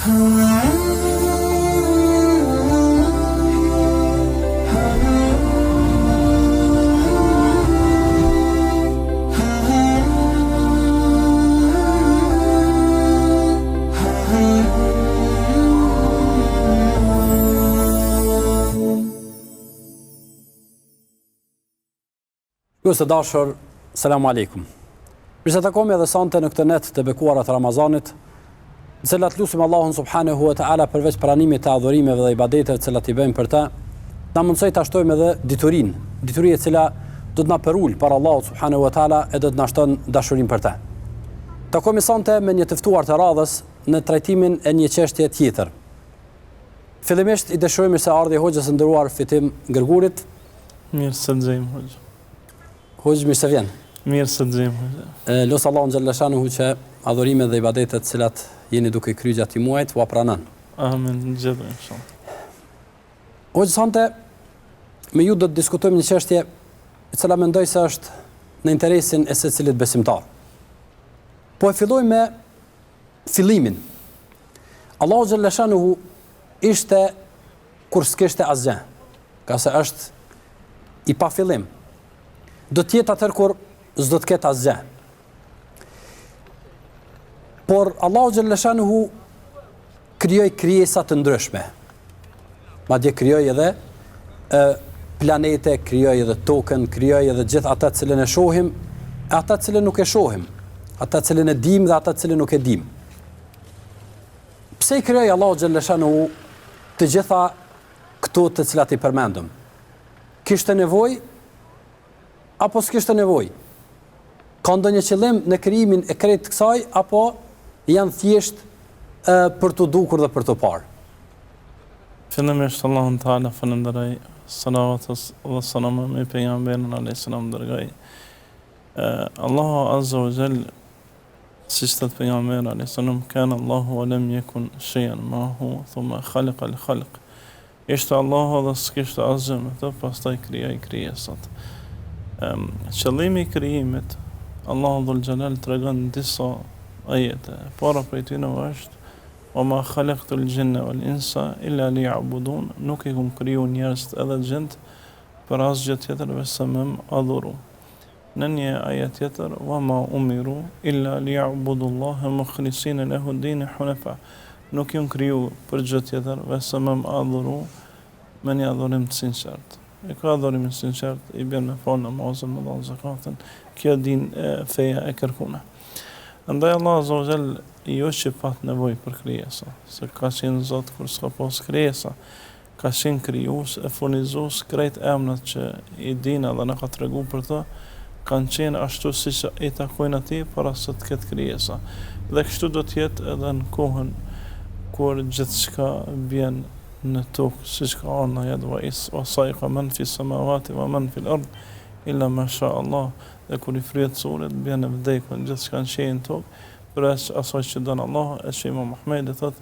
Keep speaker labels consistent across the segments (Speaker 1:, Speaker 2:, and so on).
Speaker 1: Ju së dashur, selamu alaikum. Mirë se takohemi edhe sonte në këtë net të bekuarat Ramazanit, në cilat lutim Allahun subhanahu wa taala përveç pranimit të adhurimeve dhe ibadeteve të cilat I bëjmë për ta, na mundsoj ta shtojmë edhe dituri e cila do të na përul para Allahut subhanahu wa taala e do të na shton dashurinë për ta. Takohemi sonte me një të ftuar të radhës në trajtimin e një çështje tjetër. Fillimisht I dëshirojmë se ardhi hoxhës së nderuar Fitim Gërgurit.
Speaker 2: Mirë se dëgjojmë hoxha.
Speaker 1: Hoxhë mirë se vjen.
Speaker 2: Mirë se dëgjojmë hoxha.
Speaker 1: Lut Allahun xhalla shanuhu që adhurimet dhe ibadetet të cilat jeni duke kryer gjatë muajit ua pranon.
Speaker 2: Amin, gjithë inshallah.
Speaker 1: Hoxhë sonte me ju do të diskutojmë një çështje e cila mendoj se është në interesin e secilit besimtar. Po e filloj me fillimin. Allahu xhalla shanuhu ishte kur s'kishte asgjë. Ka se është I pa fillim. Do të jetë atëherë kur s'do të ketë asgjë. Por Allahu xhalla shanuhu krijoi krijesa të ndryshme. Madje krijoi edhe planete, krijoi edhe tokën, krijoi edhe gjithë ata të cilën e shohim, e ata të cilën nuk e shohim, ata të cilën e dim dhe ata të cilën nuk e dim. Pse I krijoi Allahu xhalla shanuhu të gjitha këto të cilat I përmendëm? Kishte nevojë apo s'kishte nevojë? Ka ndonjë qëllim në krijimin e krejt kësaj apo janë thjesht për të dukur dhe për të parë?
Speaker 2: Fillimisht Allahun Teala falenderoj, salavat dhe selam me pejgamberin alayhis salam dërgoi. Allahu azza wa jall siç thot pejgamberi alayhis salam, kana Allahu wa lam yakun shay'an ma'hu thumma khalaqa al-khalq. Ishte Allahu dhe s'kishte asgjë me të, pastaj krijoi krijesat. Qëllimi I krijimit, Allahu dhul Jalal tregon disa ajete. Para prej tyre është wa ma khalaqtul jinna wal insa illa liya'budun, nuk I kum kriju njerëzit edhe gjint për asgjë tjetër veçse me adhuru. Në një ajet tjetër wa ma umiru illa liya'budullaha mukhlisina lahu ad-din hunafa. Nuk jam kriju për gjë tjetër veçse me adhuru me një adhurim të sinqert. E ka adhurimin sinqert I bën me fal namazin, me dhënë zakatin, kjo din feja e kërkuna. Andaj Allah azza wa jall jo që pat nevojë për krijesa, se ka qenë Zot kur s'ka pas krijesa, ka qenë krijues e furnizues krejt emrat që I dina dhe na ka tregu për to, kanë qenë ashtu siç I takojnë atij para se të ketë krijesa. Dhe kështu do të jetë edhe në kohën kur gjithçka vjen në tokë, siç ka ardhur në ajet wa sayqa man fi samawati wa man fi al-ard illa ma sha Allah. Dhe kur I fryet suret bën në vdekje gjithçka në qiell tokë, për asaj që don Allah, e që Imam Muhamedi thot,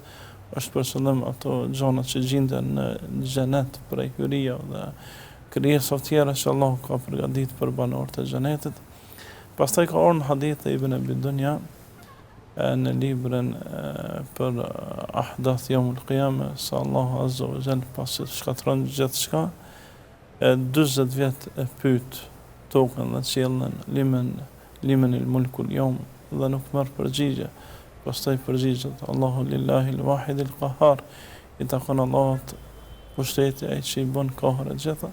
Speaker 2: është për qëllim ato gjëra që gjenden në xhenet prej hyria dhe krijesa të tjera që Allah ka përgatitur për banorët e xhenetit. Pastaj ka ardhur hadith e Ibn Abi Dunya në librin për ahdath yawmul qiyamah, se Allahu azza wa jall pasi shkatron gjithçka, 40 vjet e pyet tokën dhe qiellin, limen il mulku al-yawm, dhe nuk merr përgjigje. Pastaj përgjigjet Allahu lillahi al-wahid al-qahhar, I takon Allahut pushteti ai që I bën kohën e gjitha.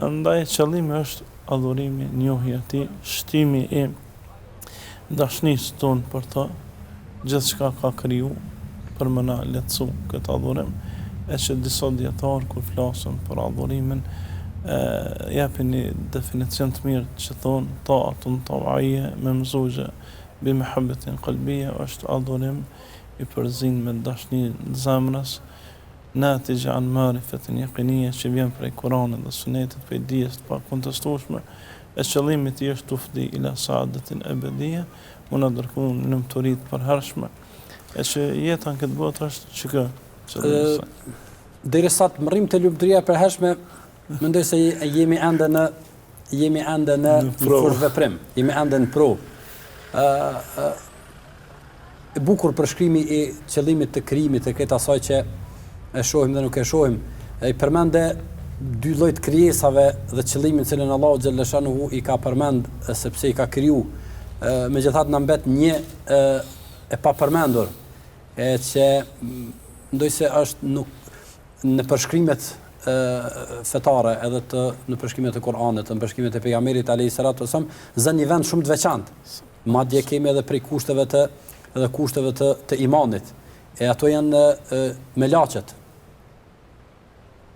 Speaker 2: Andaj qëllimi është adhurimi, njohja e Tij, shtimi I dashnisë tonë për ta, gjithçka ka kriju për më na lehtësu këtë adhurim, e që disa dietarë kur flasin për adhurimin japin një definicion të mirë që thonë ta'atun taw'iyya mamzuje bi muhabbatin qalbiyya, është adhurim I përzin me dashni të zemrës, natija an marifatin yaqiniyya, që vjen prej Kuranit dhe Sunetit, prej dijes të pakontestueshme. E qëllimi I tij është tufdi ila saadatin ebediyya, unë ndërku në lumturitë përhershme, e që jeta në këtë botë është që kë.
Speaker 1: Derisa të mërrim të lumturia përhershme, mendoj se jemi ende në veprim, jemi ende në provë. e bukur përshkrimi i qëllimit të krijimit të këtë asaj që e shohim dhe nuk e shohim. I përmende dy lloj të krijesave dhe qëllimin që Allahu xhalla shanuhu i ka përmend sepse i ka kriju. Megjithatë na mbet një e papërmendur, që ndojse është nuk në përshkrimet fetare edhe në përshkrimet e Kur'anit, në përshkrimet e pejgamberit alayhis salatu wasallam, zën një vend shumë të veçantë. Madje kemi edhe prej kushteve të imanit. E ato janë melaqet.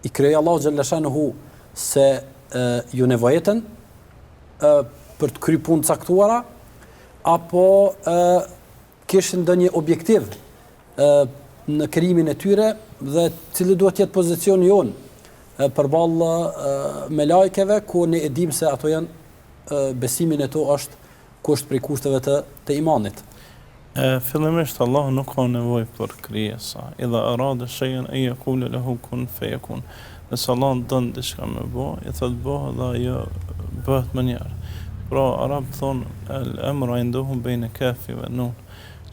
Speaker 1: I krijoi Allahu xhalla shanuhu se ju nevojeten për të kryer punë caktuara apo kishin ndonjë objektiv në krijimin e tyre dhe cili duhet të jetë pozicioni jonë përballë melajkeve, ku ne e dim se ato janë besimin e to është kusht prej kushteve të imanit.
Speaker 2: Fillimisht Allah nuk ka nevojë për krijesa. Idha arada shay'an an yaqula lahu kun fayakun. Nëse Allah don diçka me bë, i thot bëh dhe ajo bëhet më njëherë. Pra arab thon al-amru indahum bayna kafi wa nun.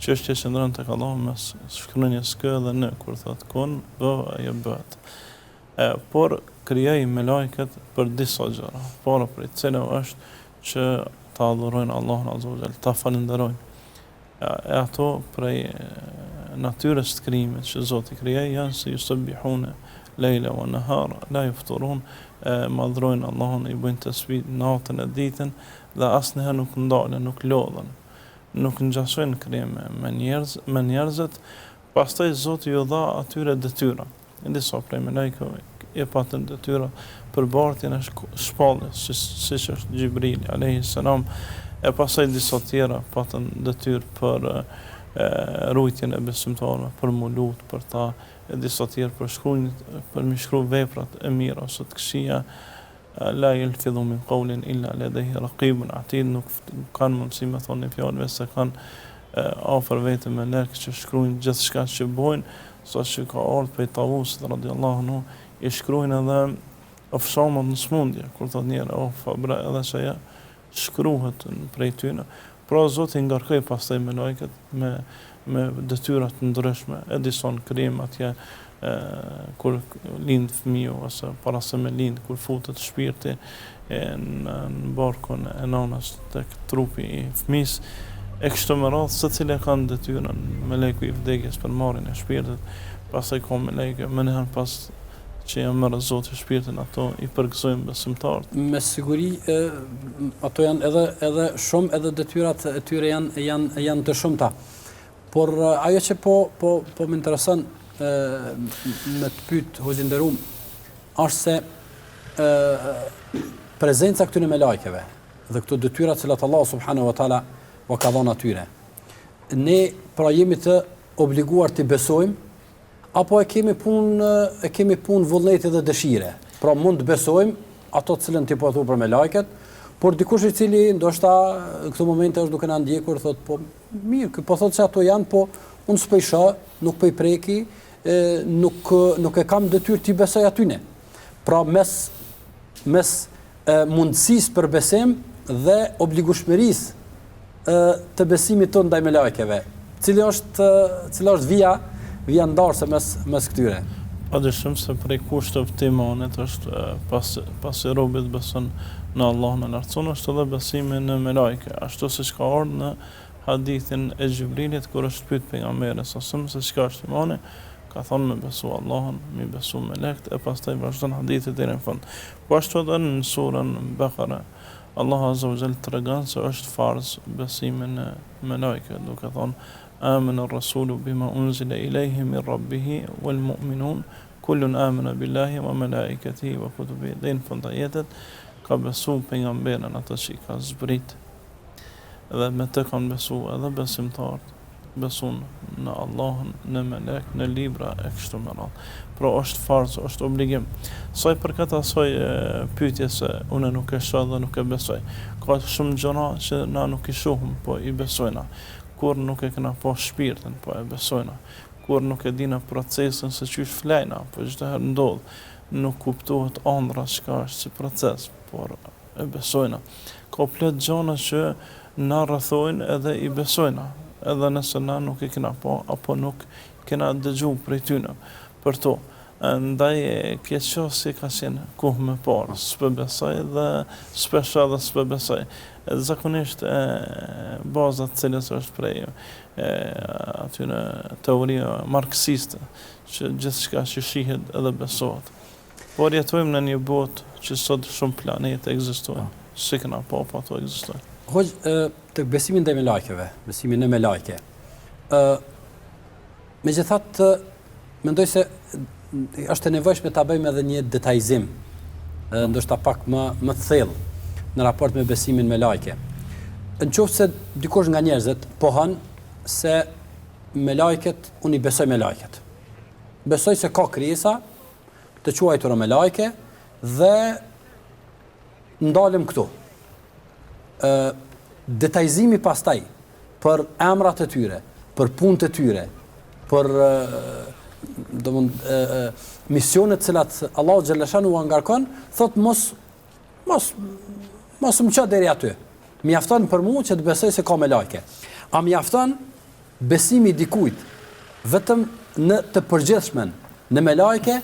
Speaker 2: Çështja qëndron tek Allah mes shkronjës k dhe n, kur thot kun, bëh ajo bëhet. Por krijoi me lajket për disa gjëra. Para për të cilën është që ta adhurojnë Allahun azza wa jall, ta falenderojnë. E ato prej natyrës të krijimit që Zoti krijoi janë se yusabbihuna lejla wa nahar la yufturun, madhrojnë Allahun, i bëjnë tasbih natën e ditën dhe asnjëherë nuk ndalen, nuk lodhen, nuk ngjasojnë krijim me njerëzit. Pastaj Zoti ju dha atyre detyra. Disa prej melekëve e patën detyra për bartjen e shpalljes, siç është Xhibrili alayhis salam. E pasaj disa tjera patën detyrë për rujtjen e besimtarëve, për mulut, për ta, e disa tjera për mi shkruaj veprat e mira ose të këqija. La yalfidhu min qawlin illa ladayhi raqibun atid, nuk kanë mundësi me thonë fjalë se kanë afër vetë me lek që shkruajnë gjithçka që bojnë, saqë ka ardhur prej Tavusit radhiyallahu anhu, i shkruajnë edhe ofshamët në smundje, kur thot njëra fabra edhe çaja shkruhet prej tyre. Pra Zoti ngarkoi pastaj me lajket me detyra të ndryshme, e dison krijim atje kur lind fëmiu ose para se me lind, kur futet shpirti në barkun e nanës tek trupi i fëmisë, e kështu me radhë, secili kanë detyrën meleku i vdekjes për marrjen e shpirtit, pastaj ka melekë më herë pas që janë merë Zoti shpirtin, ato i përgëzojnë besimtarët.
Speaker 1: Me siguri ato janë edhe shumë, edhe detyrat e tyre janë të shumta. Por ajo që po më intereson me të pyet hoxhin nderuam është se prezenca këtyre me lajkeve dhe këto detyra që Allah subhanahu wa taala u ka dhënë atyre. Ne pra jemi të obliguar të besojmë apo e kemi punë vullneti dhe dëshire. Pra mund të besojmë ato të cilën ti po thu për me lajket, por dikush i cili ndoshta në këtë momente është duke na ndjekur, thot po mirë, po thot se ato janë, po unë s'po i shoh, nuk po i preki, nuk e kam detyrë ti besoj atyne. Pra mes mundësisë për besim dhe obligueshmërisë të besimit tonë ndaj me lajkeve. Cila është vija ndarëse mes këtyre?
Speaker 2: Padyshim se prej kushteve të imanit është pasi robit beson në Allahun e lartësuar, është edhe besimi në melajke, ashtu siç ka ardhur në hadithin e Xhibrilit kur është pyet pejgamberi se çka është imani, ka thonë me besu Allahun, me besu melekt, e pastaj vazhdon hadithi deri në fund. Po ashtu edhe në surën Bekare, Allah azza wa jalla tregon se është farz besimi në melajke, duke thonë آمن الرسول بما أنزل إليه من ربه والمؤمنون كل آمن بالله وملائكته وكتبه. Dhe në fund ajetet ka besu pejgamberin atë që i ka zbrit, dhe me të kanë besu edhe besimtarët, besun në Allahun, në melek, në libra e kështu me radhë. Pra është farz, është obligim. Saj përket asaj pyetje se unë nuk e shoh dhe nuk e besoj. Ka shumë gjëra që na nuk i shohim, po i besojna. Kur nuk e kena pa shpirtin, po e besojna. Kur nuk e dina procesin se qysh flejna, po çdo herë ndodh, nuk kuptohet ëndra çka është si proces, por e besojna. Ka plot gjëra që na rrethojnë edhe i besojna. edhe nëse na nuk i kena po, apo nuk kena dëgju prej tyne për to. Ndaj kjo si ka qenë kohë me parë, s'pëbesoj dhe shpesh edhe s'pëbesoj. Zakonisht bazat cilës është prej atyre teoria marksiste, që gjithçka që shihet edhe besohet. Por jetojmë në një botë që sot shumë planete ekzistojnë, si kena po ato ekzistojnë.
Speaker 1: Hoq, të besimin dhe me lajkeve, besimin në me lajke. Megjithatë, mendoj se është e nevojshme ta bëjmë edhe një detajzim, ndoshta pak më të thellë në raport me besimin me lajke. Në qoftë se dikush nga njerëzit pohon se me lajket, unë i besoj me lajket. Besoj se ka krijesa të quajtura me lajke dhe ndalem këtu. Detajzimi pastaj për emrat e tyre, për punët e tyre, për misionet cilat Allahu xhaleshanu u ngarkon, thot mos më çoj deri aty. Mjafton për mua që të besoj se ka me lajke. A mjafton besimi i dikujt vetëm në të përgjithshmen në me lajke,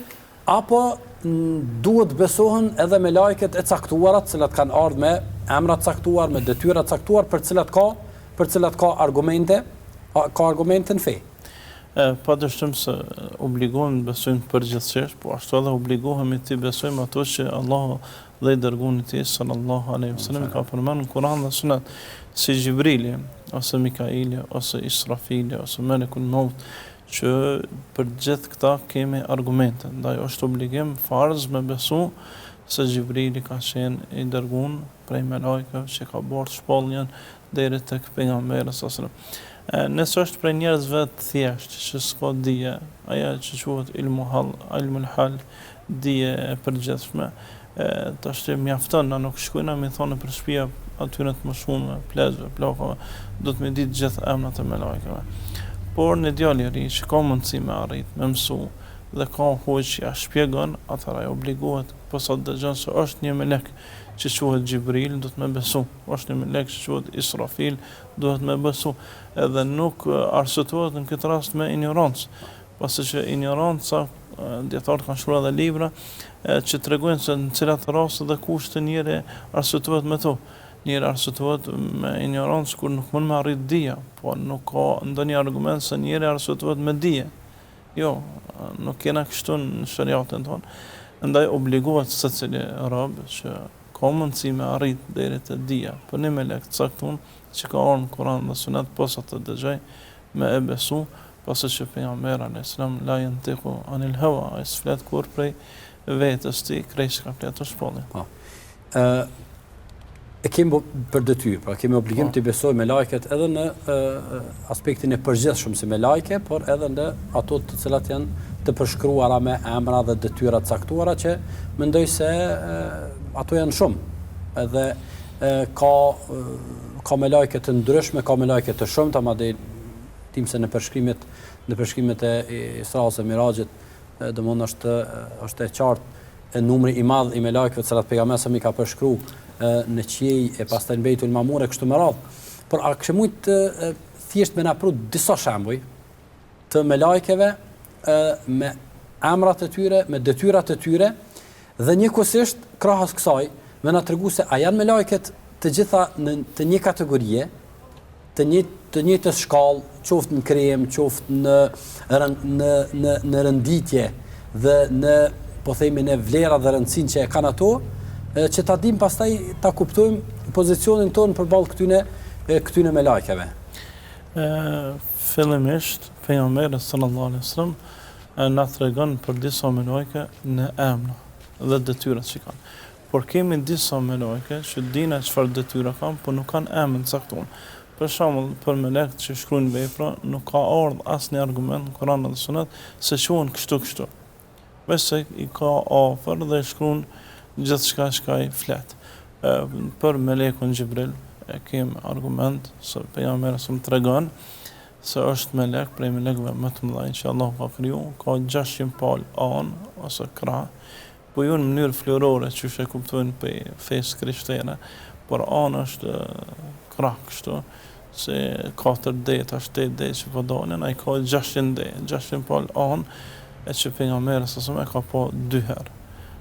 Speaker 1: apo duhet besohen edhe me lajket e caktuara, të cilat kanë ardhur me emra të caktuar, me detyra të caktuar, për të cilat ka argumente në fe.
Speaker 2: Padyshim se obligohen besojmë përgjithsisht, po ashtu edhe obligohemi të besojmë ato që Allahu dhe i dërguari i tij sallallahu alaihi wasallam ka përmendur në Kur'an dhe Sunet, si Gjibrili, ose Mikaili, ose Israfili, ose Melekul Maut, që për gjithë këta kemi argumente. Ndaj është obligim farz me besu se Gjibrili ka qenë i dërguar prej melekëve që ka bërë shpalljen deri tek pejgamberi sallallahu alaihi wasallam. Nëse është prej njerëzve të thjeshtë që s'ka dije, aja që quhet ilmul hal, dije e përgjithshme, tash mjafton, na nuk shkojna mi thonë për shtëpia atyre të moshuarve, plezhve, pllakave, do të më ditë gjithë emrat e melekëve. Por në djalë i ri që ka mundësi me arrit, me mësu, dhe ka hoqë që ja shpjegon, atëra obligohet, posa të dëgjon se është një melek që quhet Gjibril, do të me besu. Është një melek që quhet Israfil, duhet me besu. Edhe nuk arsëtohet në këtë rast me ignorancë, pasi që ignoranca, dietarët kanë shkruar edhe libra që tregojnë se në cilat raste dhe kushte njëri arsëtohet me to. Njëri arsëtohet me ignorancë kur nuk mund me arrit dija, po nuk ka ndonjë argument se njëri arsëtohet me dije. Jo, nuk kena kështu në shariatin tonë. Ndaj obligohet secili rob që ka mundësi me arrit deri te dija, për një melek të caktuar që ka ardhur në Kur'an dhe Sunet, posa të dëgjoj me e besu, pasi që pejgamberi alayhis salam la yantiqu anil hawa, ai s'flet kur prej vetës ti, krejt ka flet të shpallin.
Speaker 1: E kemi për detyrë, pra kemi obligim të besoj me lajket edhe në aspektin e përgjithshëm si me lajke, por edhe në ato të cilat janë të përshkruara me emra dhe detyra të caktuara, që mendoj se ato janë shumë. Edhe ka me lajke të ndryshme, ka me lajke të shumta, madje tim se në përshkrimet e Isra's e Mirajit, domthonë është e qartë numri i madh i me lajkeve të cilat pejgamberi mi ka përshkruar në qiej e pastaj në Beitul Mamur e kështu me radhë. Por a kështë mujt thjesht me na pru disa shembuj të me lajkeve, me emrat e tyre, me detyrat e tyre, dhe njëkohësisht krahas kësaj me na tregu se a janë me lajket të gjitha të një kategorie, të njëjtës shkallë, qoftë në krem, qoftë në rënditje dhe në, po themi, në vlera dhe rëndësinë që e kanë ato, që ta dim pastaj ta kuptojmë pozicionin tonë përballë këtyne me lajkeve.
Speaker 2: Fillimisht pejgamberi sallallahu alaihi wasallam na tregon për disa me lajke në emra dhe detyrat që kanë. Por kemi disa me lajke që dinë çfarë detyra kanë, por nuk kanë emrin të caktuar. Për shembull, për melekët që shkruajnë vepra, nuk ka ardhur asnjë argument në Kur'an dhe Sunet se quhen kështu. Besoj i ka afër dhe shkruajnë gjithçka që ai flet. Për melekun Gjibril e kemi argument se pejgamberi më tregon se është melek prej melekëve më të mëdhenj që Allah ka kriju, ka 600 palë anë ose krah, po jo në mënyrë florore që e kuptojnë për fesë krishtere, por anë është krah kështu, se 4 det, 8 det që po dolën, ai ka 600 det, 600 pal anë, e që pejgamberi e ka po 2 herë.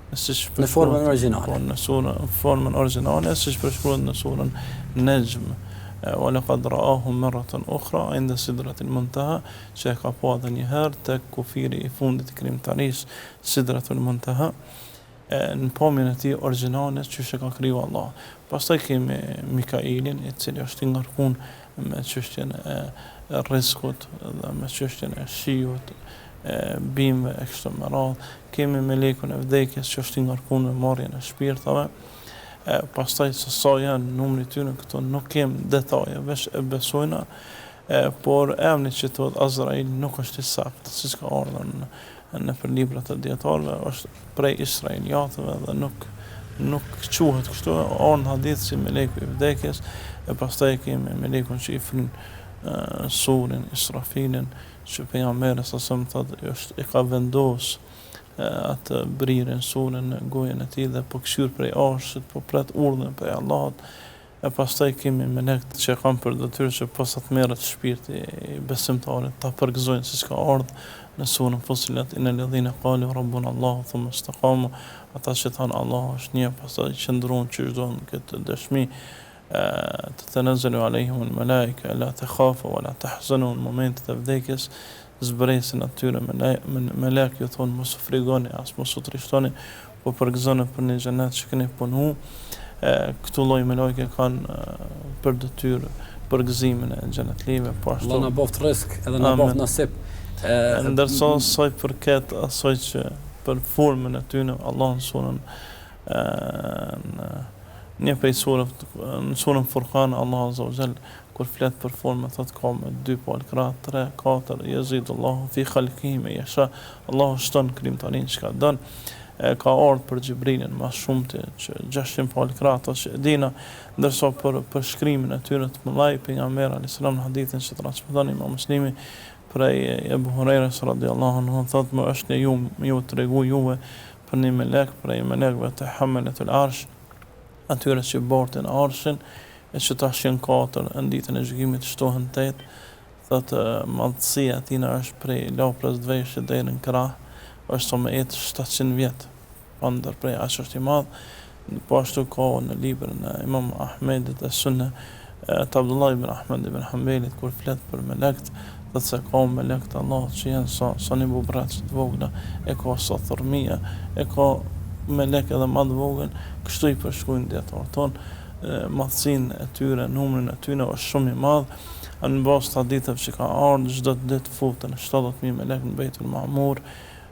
Speaker 1: Në formën origjinale.
Speaker 2: Po, në formën origjinale, siç përshkruhet në surën Najm. ولقد رآه مرة أخرى عند سدرة المنتهى që e ka pa edhe një herë tek kufiri I fundit I krijimtarisë Sidratul Muntaha në pamjen e tij origjinale që e ka kriju Allah. Pastaj kemi Mikailin I cili është I ngarkuar me çështjen e rrezikut dhe me çështjen e shiut, bimëve e kështu me radhë. Kemi melekun e vdekjes që është I ngarkuar me marrjen e shpirtave. Pastaj se sa janë numri I tyre këto nuk kem detaje, veç e besojna, por emri që thotë Azrail nuk është I saktë, siç ka ardhur në për librat e dietarëve, është prej Israeliatëve dhe nuk quhet kështu, në hadith si meleku I vdekjes, e pastaj kemi melekun që I fryn surin, Israfilin, që pejgamberi thotë I ka vendosur atë brirën surin në gojën e tij dhe po këshyr prej arshit, po pret urdhën prej Allahut. E pastaj kemi melekët që kanë për detyrë që posa të merret shpirti I besimtarit ta përgëzojnë siç ka ardhur në surën Fussilat innal ladhina qalu rabbuna Allah thumma istaqamu, ata që thanë Allah është një, pastaj qëndruan që çdo këtë dëshmi تتنزل عليهم الملائكة لا تخافوا ولا تحزنوا në momentet e vdekjes zbresin atyre me lek ju thonë mos u frigoni, as mos u trishtoni, po përgëzoni për një xhenet që keni punu. Këtu lloj me lajke kanë për detyrë përgëzimin e xhenetlive, po ashtu.
Speaker 1: Allah na boft rrezik edhe na boft nasip.
Speaker 2: Ndërsa asaj përket asaj që për formën e tyre Allah në surën një prej surëve në surën Furqan Allah Azza wa Jall kur flet për formën thot ka me 2 palë krah, 3, 4, yazidullahu fi khalqihi ma yasha. Allah shton krijimtarin çka don. Ka ardhur për Xhibrilin më shumë që 600 palë krah ato që dina, ndërsa për shkrimin e tyre të mëllaj pejgamberi alayhis salam në hadithin që transmeton Imam Muslimi prej Abu Hurairës radhiyallahu anhu thot më është ju tregu juve për një melek prej melekëve të Hamalatul Arsh, atyre që bartin arshin, e që tash janë 4 në ditën e gjykimit shtohen 8, thotë madhësia e tina është prej laprës dveshje deri në krah, është sa me jetë 700 vjet, ndër prej aq është I madh. Po ashtu ka në librin e Imam Ahmedit e Sunne të Abdullah ibn Ahmed ibn Hanbelit kur flet për melekt, thotë se ka melekt Allah që janë sa një bubraç të vogla, e ka sa thërmia, e ka melek edhe më të vogël, kështu I përshkruajnë dietarët tonë. Madhësinë e tyre, numrin e tyre është shumë I madh. Në bazë të haditheve që ka ardhur çdo ditë futen 70.000 melek në Beitul Ma'mur,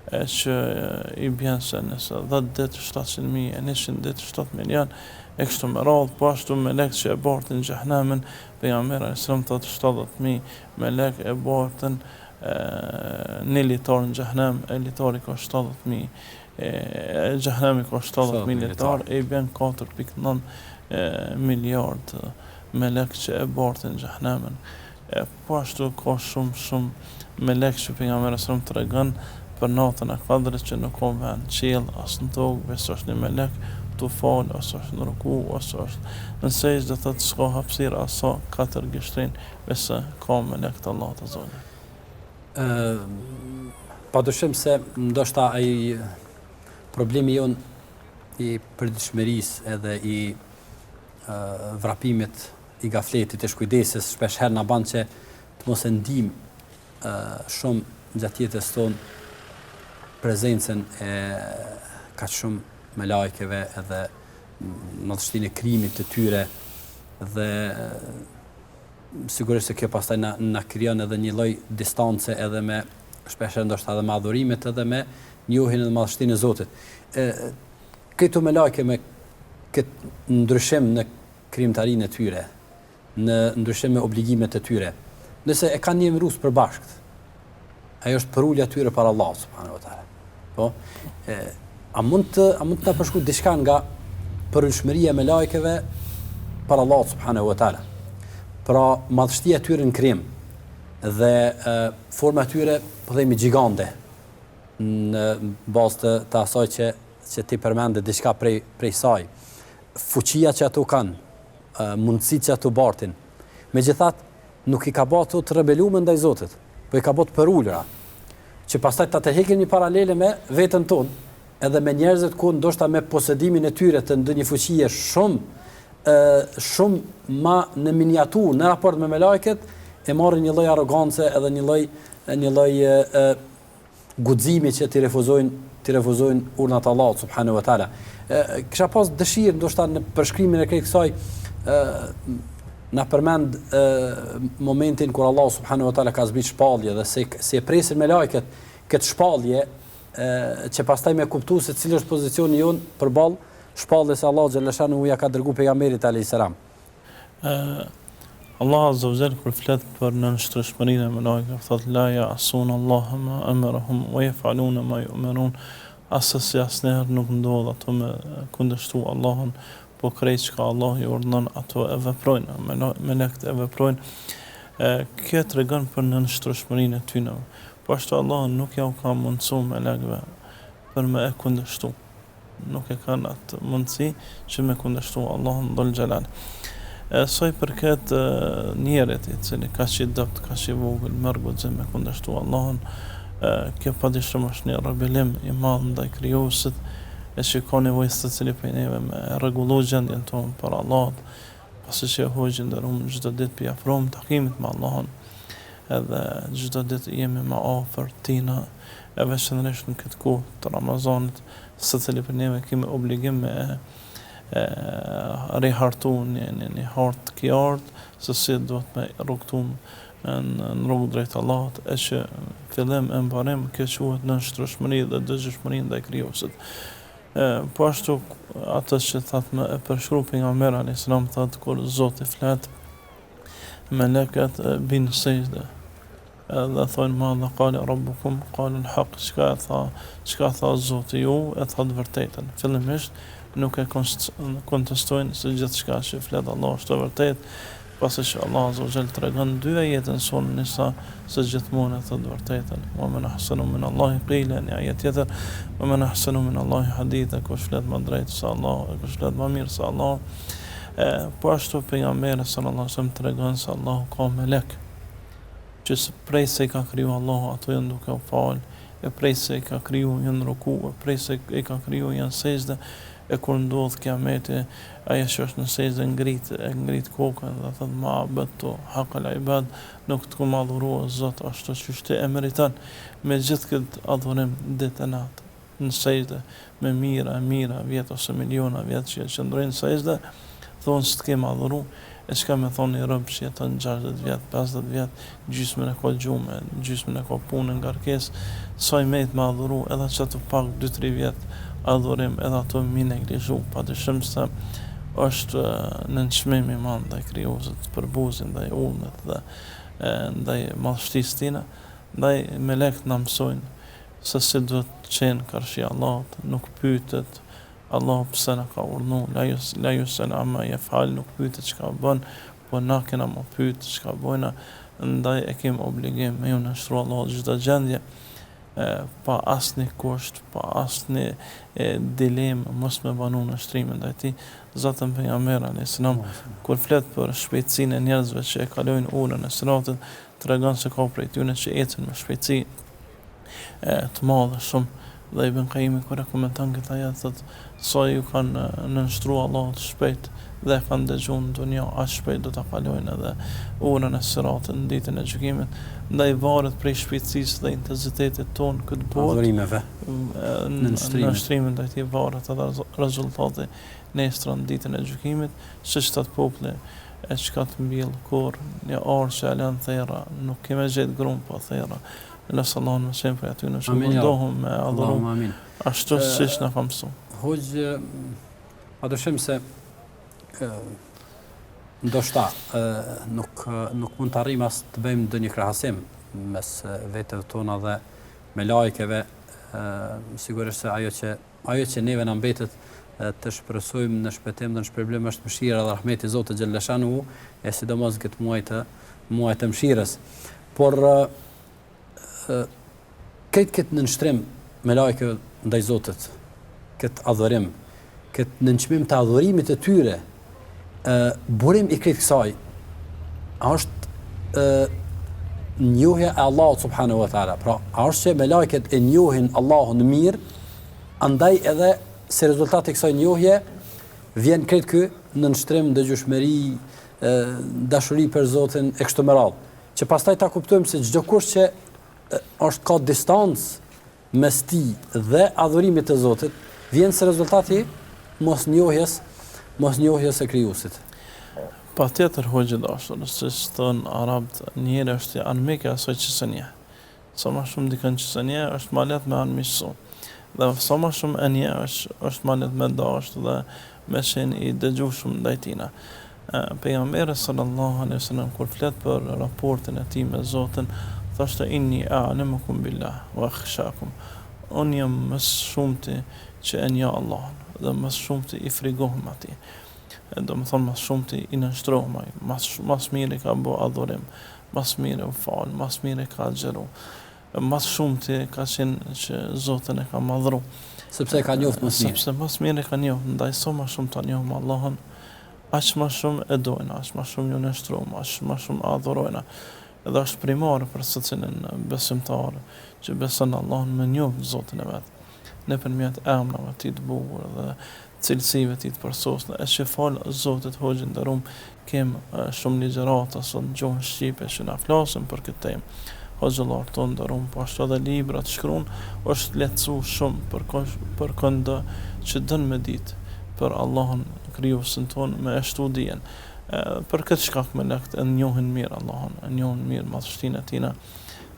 Speaker 2: që I bjen se nëse 10 ditë 700.000, 100 ditë 7 milion, e kështu me radhë. Po ashtu melek që e bartin xhehenemin, pejgamberi alayhis salam thotë 70.000 melek e bartin një litar në xhehenem, e litari ka 70.000, xhehenemi ka 70.000 litar, e I bjen 4.9 miliard melek që e bartin xhehenemin. Po ashtu ka shumë melek që pejgamberi sallallahu alajhi wasallam tregon për natën e Kadrit që nuk ka vend qiell as në tokë, veç është një melek tu fal, ose është në ruku, ose është në sejdë, do thotë s'ka hapësirë as sa 4 gështrin, veç ka melek të Allahut azza wa jall.
Speaker 1: Padyshim se ndoshta ai problemi jon I përditshmërisë edhe I vrapimit I gafletit e shkujdeses shpesh herë na ban që të mos e ndim shumë gjatë jetës tonë prezencën e kaq shumë me lajkeve edhe madhështinë e krijimit të tyre dhe sigurisht se kjo pastaj na krijon edhe një lloj distance edhe me shpesh ndoshta edhe me adhurimet edhe me njohjen e madhështinë e Zotit. Këto me lajke me këtë ndryshim në krijimtarinë e tyre, në ndryshim me obligimet e tyre. Nëse e kanë një emërus për bashkët, ajo është përulja e tyre para Allahut subhanahu wa taala. Po, a mund të na përshkruaj diçka nga përulshmëria e melekëve para Allahut subhanahu wa taala. Pra madhështia e tyre në krijim dhe forma e tyre po themi gjigande në bazë të asaj që ti përmendë diçka prej saj, fuqia që ato kanë, mundësitë që ato bartin. Megjithatë, nuk i ka bë ato të rebeluar ndaj Zotit, po i ka bë të përulura, që pastaj ta të heqin një paralele me veten tonë, edhe me njerëzit ku ndoshta me posedimin e tyre të ndonjë fuqie shumë më në miniaturë në raport me melajket, e marrin një lloj arrogancë edhe një lloj guximi që ti refuzojnë urdhnat e Allahut subhanahu wa taala. Kisha pas dëshirë ndoshta në përshkrimin e kësaj na përmend momentin kur Allah subhanahu wa taala ka zbrit shpallje dhe se e presin me lajket këtë shpallje që pastaj me kuptu se cili është pozicioni jon përballë shpalljes se Allah xhaleshanu ja ka dërguar pejgamberit alayhis salam.
Speaker 2: Allah azza wa jall kur flet për nënshtrueshmërinë e melajkëve, thotë la ya'sun Allah ma amarahum wa yaf'aluna ma yu'marun. Asesi asnjëherë nuk ndodh ato me kundërshtu Allahun, po krejt çka Allah i urdhnon ato e veprojnë, melekët e veprojnë. Kjo tregon për nënshtrueshmërinë e tyre. Po ashtu Allah nuk ja u ka mundsuar melekëve për me e kundërshtu. Nuk e kanë atë mundësi që me kundërshtu Allahun dhul xhelal. Sa i përket njerit i cili ka që i dopt, ka që i vogël, merr guxim me kundërshtu Allahun, kjo padyshim është një rebelim i madh ndaj krijuesit, e që ka nevojë se cili prej neve me rregullu gjendjen tonë për Allahut, pasi që hoxhin ndërum çdo ditë pi afrohem takimit me Allahun, edhe çdo ditë jemi më afër tina, e veçanërisht në këtë kohë të Ramazanit, se cili prej neve kemi obligim me rihartu një hartë kjartë, se si duhet me rrugtum në rrugë drejt Allahut, e që fillim e mbarim kjo quhet nënshtrueshmëri dhe dëgjueshmëri ndaj krijuesit. Po ashtu atë që thatë me e përshkru pejgamberi alayhis salam, thatë kur Zoti flet, melekët bin sejdë, edhe thonë ma dhe qali rabbukum qalu al-haq, çka tha Zoti ju, e tha të vërtetën. Fillimisht nuk e kontestojnë se gjithçka që flet Allah është e vërtetë, pasi që Allah azza wa jall tregon dy ajete në surën Nisa se gjithmonë e thot të vërtetën. Wa man ahsanu min Allahi qila, në ajet tjetër, wa man ahsanu min Allahi haditha, kush flet më drejt se Allah, kush flet më mirë se Allah. Po ashtu pejgamberi sallallahu alaihi wasallam tregon se Allah ka melek që prej se i ka kriju Allahu ato janë duke u falë, e prej se i ka kriju janë ruku, e prej se i ka kriju janë sejdë, e kur ndodh kiameti, ajo që është në sejdë ngrit kokën dhe thot ma abadtu haqal ibad, nuk të kumë adhurua Zot ashtu që ti e meriton, me gjithë këtë adhurim ditë e natë në sejdë, me mira vjet ose miliona vjet që qëndrojnë në sejdë, thonë s'të kemë adhuru, e çka me thonë një rob që jeton 60 vjet, 50 vjet, gjysmën e ka gjume, gjysmën e ka punën ngarkesë, sa i mejt me adhuru, edhe që të pak 2-3 vjet adhurim, edhe ato mi neglizhu, padyshim se është në çmim i madh ndaj krijuesit, për buzën ndaj ullët dhe ndaj madhështisë tina, ndaj melekët na mësojnë se si duhet të qenë karshi Allahut, nuk pyetet Allah pse na ka urdhëruar, la yusal amma yafal, nuk pyetet çka bën, po na kena më pyet çka bojna, ndaj e kemi obligim me ju nështru Allahut çdo gjendje, pa asnjë kusht, pa asnjë dilemë, mos me banu nështrimin ndaj tij. Zotën pejgamber alayhis salam kur flet për shpejtësinë e njerëzve që e kalojnë orën e siratit, tregon se ka prej tyre që ecën me shpejtësi të madhe shumë. Dhe Ibn Qayyim kur e komenton këtë ajet thotë sa ju kanë nënshtruar Allahut shpejt dhe kanë dëgjuar në dunja, aq shpejt do ta kalojnë edhe orën e siratit në ditën e gjykimit. Ndaj varet prej shpejtësisë dhe intensitetit ton këtë botë.
Speaker 1: Adhurimeve.
Speaker 2: Nënshtrimin ndaj tij varet edhe rezultati nesër në ditën e gjykimit, siç thot populli e çka të mbill kur një orë që e lën thera, nuk kemë gjetë grum po thera. Nësë Allah në mësim për aty në që mundohëm me adhurum, ashtu siç në kam mësu.
Speaker 1: Hoxhë, padyshim se ndoshta nuk mund të arrijmë as të bëjmë ndonjë krahasim mes vetëve tona dhe me lajkeve, sigurisht se ajo që neve na mbetet të shpresojmë në shpëtim dhe në shpërblim është mëshira dhe rahmeti i Zotit xhallashanuhu, e sidomos këtë muaj të mëshirës. Por këtë nënshtrim me lajkeve ndaj Zotit, këtë adhurim, këtë nënçmim të adhurimit të tyre, burim i këtë kësaj, a është njohja e Allahut subhanahu wa taala. Pra, është që me lajket e njohin Allahun mirë, andaj edhe si rezultati i kësaj njohje vjen këtë ky në nështrim, dëgjueshmëri, dashuri për Zotin e kështu me radhë. Që pastaj ta kuptojmë se çdo kush që është ka distancë mes tij dhe adhurimit të Zotit, vjen si rezultati mosnjohjes së krijuesit.
Speaker 2: Pa tjetër hoqë dashur, se thon arabët, njëri është anmik e asaj që së njeh. Sa më shumë dikën që së njeh, është ma lehtë me anmiqsu. Dhe sa më shumë e njeh, është ma lehtë me dashur dhe me qenë i dëgjueshëm ndaj tina. Pejgamberi sallallahu alaihi wasallam kur flet për raportin e tij me Zotin, thoshte inni a'lamukum billah wa akhshakum. Unë jam më shumti që e njeh Allahun dhe më shumti i frigohem atij. Do më thonë mas shumë të i nështrohëm, mas mire ka bo adhurim, mas mire u falë, mas mire ka gjeru, mas shumë të ka qenë që Zotën e ka madhru.
Speaker 1: Sepse ka njoft mas mirë.
Speaker 2: Sepse mas mire ka njoft, ndaj so ma shumë të njohëm Allahën, aq ma shumë e dojna, aq ma shumë ju nështrohëm, aq ma shumë adhurojna. Edhe është primare për së cilin besimtarë që beson Allahën me njoft Zotën e vetë, në përmjet emrave ti të bukur dhe cilësive ti të përsosnë, e që falë Zotit hoxhin dërum, kem shumë ligjërata sot në gjuhën shqipe që na flasim për këtë temë. Hoxhëllar tonë dërum, po ashtu edhe libra të shkruan, është lehtësu shumë për këndo që dënë me ditë për Allahun krijuesin tonë me e shtu dijen. Për këtë shkak me lekt e njohin mirë Allahun, e njohin mirë madhështinë e tina,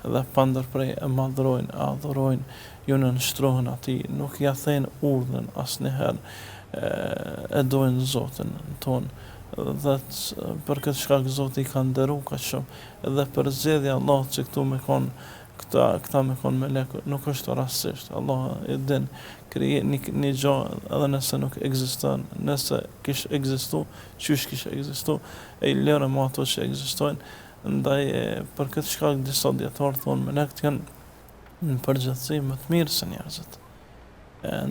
Speaker 2: dhe pandërprej e madhrojnë, e adhurojnë, ju në nështrohen ati, nuk ja thejnë urdhën asnjëherë, e dojnë Zotin tonë, dhe për këtë shkak Zoti i ka nderu ka shumë, edhe për zgjedhja Allah që këtu me konë, këta me konë me lekë, nuk është rastësisht, Allah e din, krije një gjë edhe nëse nuk ekziston, nëse kishë ekzistu, qysh kishë ekzistu, e i lërë më ato që ekzistojnë, ndaj për këtë shkak disa djetarë thonë me lekët janë në përgjithësi më të mirë se njerëzit.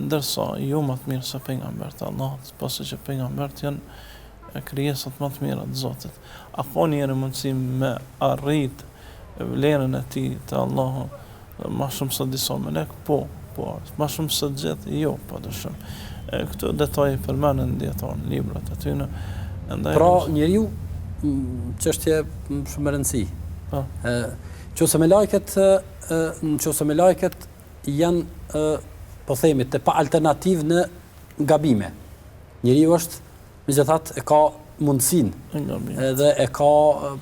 Speaker 2: Ndërsa jo më të mirë se pejgamberët e Allahut, pasi që pejgamberët janë krijesat më të mira të Zotit. A ka njëri mundësi me arrit vlerën e tij te Allahu më shumë se disa melek? Po, më shumë se të gjithë, jo, padyshim. Këto detaje përmenden në dietarë në librat e tyre.
Speaker 1: Pra njeriu çështje shumë e rëndësishme. Nëse me lajket janë po themi të pa alternativë në gabime. Njeriu është megjithatë e ka mundësinë edhe e ka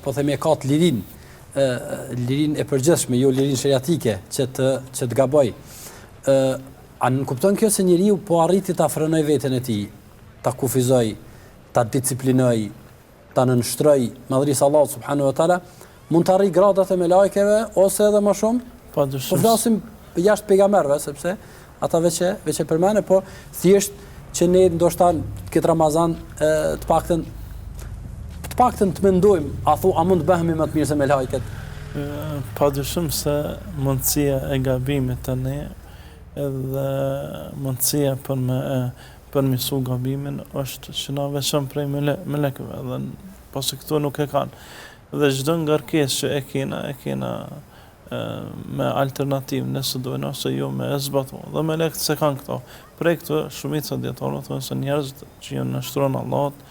Speaker 1: po themi e ka të lirinë e përgjithshme, jo lirinë shariatike që të gaboj. A nuk kupton kjo se njeriu po arriti ta frenoj veten e tij, ta kufizoj, ta disciplinoj, ta nënshtroj madhërisë Allahut subhanahu wa taala, mund të arrijë gradat e melekëve ose edhe më shumë? Po flasim jashtë pejgamberëve, sepse ata veç e përmendën, po thjesht që ne ndoshta këtë Ramazan të paktën të mendojmë, a mund të bëhemi më të mirë se melekët?
Speaker 2: Padyshim se mundësia e gabimit tani edhe mundësia për me përmirësu gabimin është që na veçon prej melekëve, dhe pasi këto nuk e kanë. Dhe çdo ngarkesë që e kena me alternativë nëse dojnë ose jo me e zbatu. Dhe melekët se kanë këto. Prej këto shumica dietarë thonë se njerëzit që janë nështronë Allahut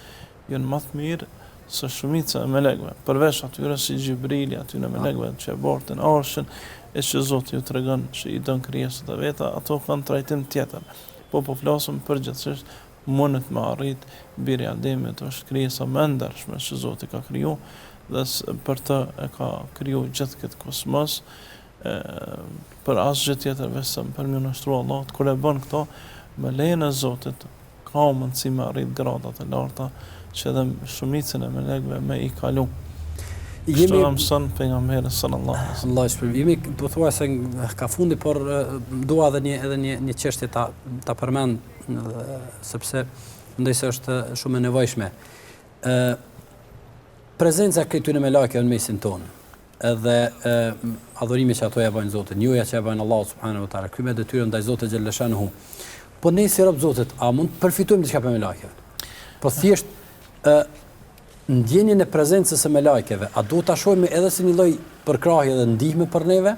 Speaker 2: janë më të mirë se shumica e melekëve. Përveç atyre si Gjibrili, atyre melekëve që e bartin arshin, e që Zoti ju tregon që i dën krijesat e veta, ato kanë trajtim tjetër. Po flasim përgjithsisht mundet me arrit biri Ademit është krijesa më e ndershme që Zoti ka kriju, dhe për të e ka kriju gjithë këtë kosmos, për asgjë tjetër vetëm për më nështruar Allahut. Kur e bën këto, me lejen e Zotit, ka mundësi me arrit gradat e larta që edhe shumicën e melekëve me i kalu. Kështu mëson pejgamberi sallallahu alaihi wasallam.
Speaker 1: Jemi pothuajse ka fundi, por dua edhe një çështje ta përmend, sepse mendoj se është shumë e nevojshme. Prezenca e këtyre melekëve në mesin tonë, edhe adhurimi që ato ja bajnë Zotit, njohja që ja bajnë Allahu subhanahu wa taala, ky me detyrën ndaj Zotit xhalla shanuhu. Po ne si rob Zotit, a mund të përfitojmë diçka për melekëve? Po thjesht ndjenjen e prezencës së melajkeve, a duhet ta shohim edhe si një lloj përkrahje dhe ndihme për neve,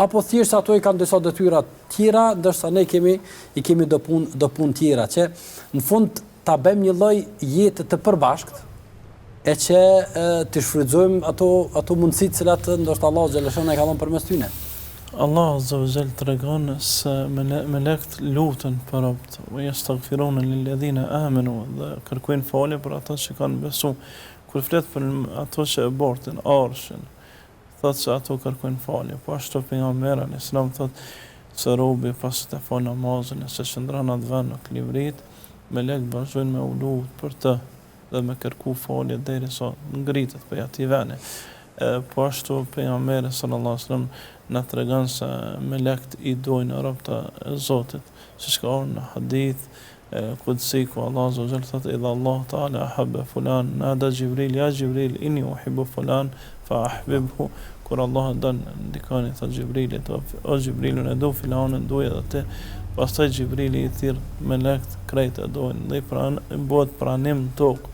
Speaker 1: apo thjesht ato i kanë disa detyra tjera, ndërsa ne i kemi do punë tjera, që në fund ta bëjmë një lloj jete të përbashkët, e që të shfrytëzojmë ato mundësitë cilat ndoshta Allahu xhaleshon e ka dhënë përmes tyre.
Speaker 2: Allah azza wa jall tregon se melekt lutën për robët, wa yastaghfiruna lilladhina amanu, dhe kërkojnë falje për ata që kanë besu. Kur flet për ato që e bortin, arshin, thotë se ato kërkojnë falje. Po ashtu pejgamberi alayhis salam thotë se robi pas të fal namazin, se qëndron atë vend në klivrit, melekt vazhdojnë me u lutë për të dhe me kërku falje derisa ngritet për atij vendi. Po ashtu pejgamberi sallallahu alaihi wasallam na tregon se melekt i dojnë robët e Zotit, siç ka ardhur në hadith qudsi ku Allah azza wa jalla thotë idha Allah ta'ala ahabba fulan nada Jibril ya Jibril inni uhibbu fulan fa ahbibhu. Kur Allah don ndikoni thotë Jibrilit, o Jibrilu e do filanin, doja edhe ti. Pastaj Jibrili i thirr melekt krejt e dojnë dhe bëhet pranim në tokë.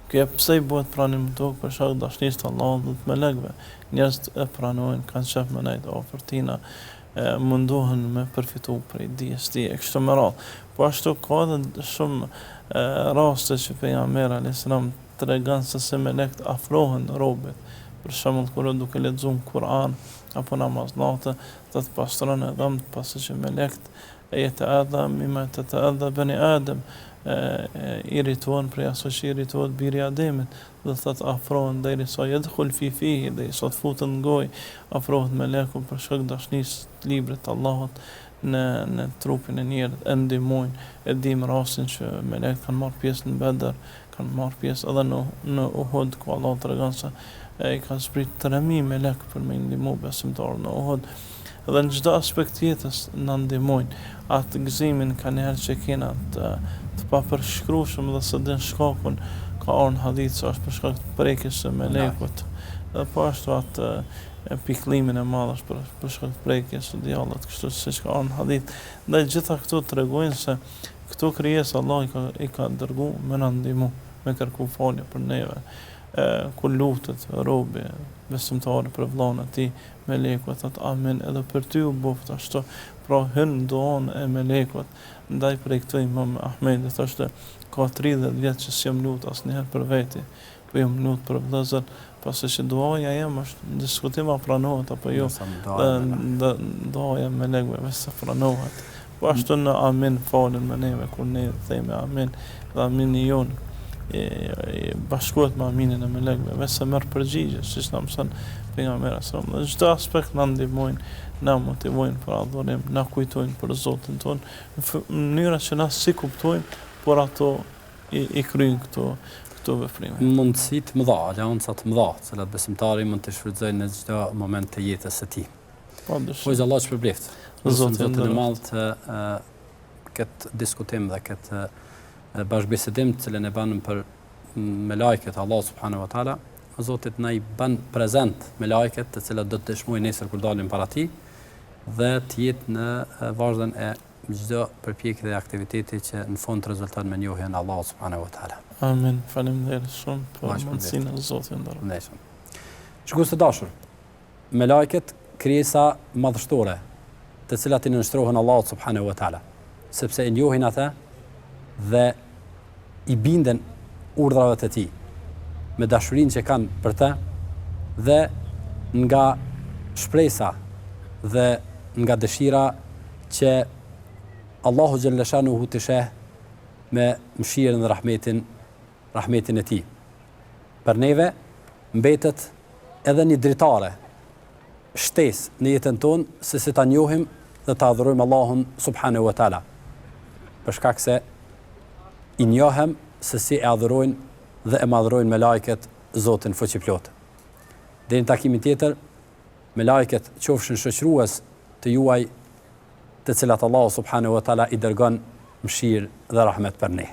Speaker 2: Kjo pse i bëhet pranim në tokë për shkak dashurisë të Allahut dhe të melekëve. Njerëzit e pranojnë, kanë qef me nejt ofertina, mundohen me përfitu prej dijes tij e kështu me radhë. Po ashtu ka edhe shumë raste që pejgamberi alayhis salam tregon se si melekët afrohen robit. Për shembull kur duke lexuar Kur'an apo namaz natë, të pastron edhe pasi që melekët yata'adha mimma tata'adha bani Adam, irritohen prej aso që irritohet biri Ademit, dhe thot afrohen derisa yadkhul fi fihi, dhe sot futen në gojë, afrohet meleku për shkak dashurisë të librit të Allahut në trupin e njerit, e ndihmojnë. E dim rastin që melekët kanë marrë pjesë në Bedr, kanë marrë pjesë edhe në Uhud, ku Allah tregon se i ka zbrit 3000 melek për me ndihmu besimtarët në Uhud. Dhe në çdo aspekt jetës na ndihmojnë. Atë gëzimin kanë herë që kena të papërshkrueshëm dhe së din shkakun, ka ardhur hadith se është për shkak të prekjes së melekut. Dhe po ashtu atë pikëllimin e madh është për shkak të prekjes së djallit, kështu siç ka ardhur hadith. Dhe gjitha këto tregojnë se këto krijesë Allah i ka dërguar me na ndihmu, me kërku falje për neve. Kur lutet robi besimtari për vllahun e tij, meleku thot amin, edhe për ty u boft ashtu. Pra hyn duan e melekut. Ndaj prej këtij Imam Ahmedi thoshte ka 30 vjet që s'jam lut asnjëherë për veti, po jam lut për vëllezër, pasi që duaja jem është në diskutim a pranohet apo jo. Duaja me melekëve vetë pranohet. Po ashtu në amin falen me neve kur ne themi amin, dhe amini jon bashkohet me aminin e melekëve, vetë merr përgjigje, siç na mëson pejgamberi sallallahu alajhi wasallam. Në çdo aspekt na ndihmojnë, na motivojnë për adhurim, na kujtojnë për Zotin ton, në mënyra që na si kuptojnë, por ato i kryjnë këto veprime.
Speaker 1: Mundësit mëdha, aleancat mëdha, të cilat besimtari mund të shfrytëzojnë në çdo moment të jetës së tij.
Speaker 2: Po
Speaker 1: Allah shpërbleft.
Speaker 2: Zotin
Speaker 1: e madh të këtë diskutim dhe këtë bashkëbisedim të cilën e banëm për me lajket Allah subhanahu wa taala, Zotit na i bën prezent me lajket të cilat do të dëshmojnë nesër kur dalim para tij dhe të jetë në vazhdim e çdo përpjekje dhe aktiviteti që në fund rezulton me njohjen e Allahut subhanahu wa taala.
Speaker 2: Amin. Faleminderit shumë për mundësinë e Zotit ndërrua.
Speaker 1: Shikues të dashur, me lajket krijesa madhështore, të cilat i nënshtrohen Allahut subhanahu wa taala, sepse e njohin atë dhe i binden urdhrave të tij, me dashurinë që kanë për të dhe nga shpresa dhe nga dëshira që Allahu xhalla shanuhu të sheh me mëshirën dhe rahmetin e tij. Për neve mbetet edhe një dritare, shtesë në jetën tonë se si ta njohim dhe ta adhurojmë Allahun subhanahu wa taala. Për shkak se i njohem se si e adhurojnë dhe e madhrojnë me lajket Zotin fuqiplot. Deri në takimin tjetër, me lajket qofshin shoqërues të juaj, të cilat Allahu subhanahu wa taala i dërgon mëshirë dhe rahmet për ne.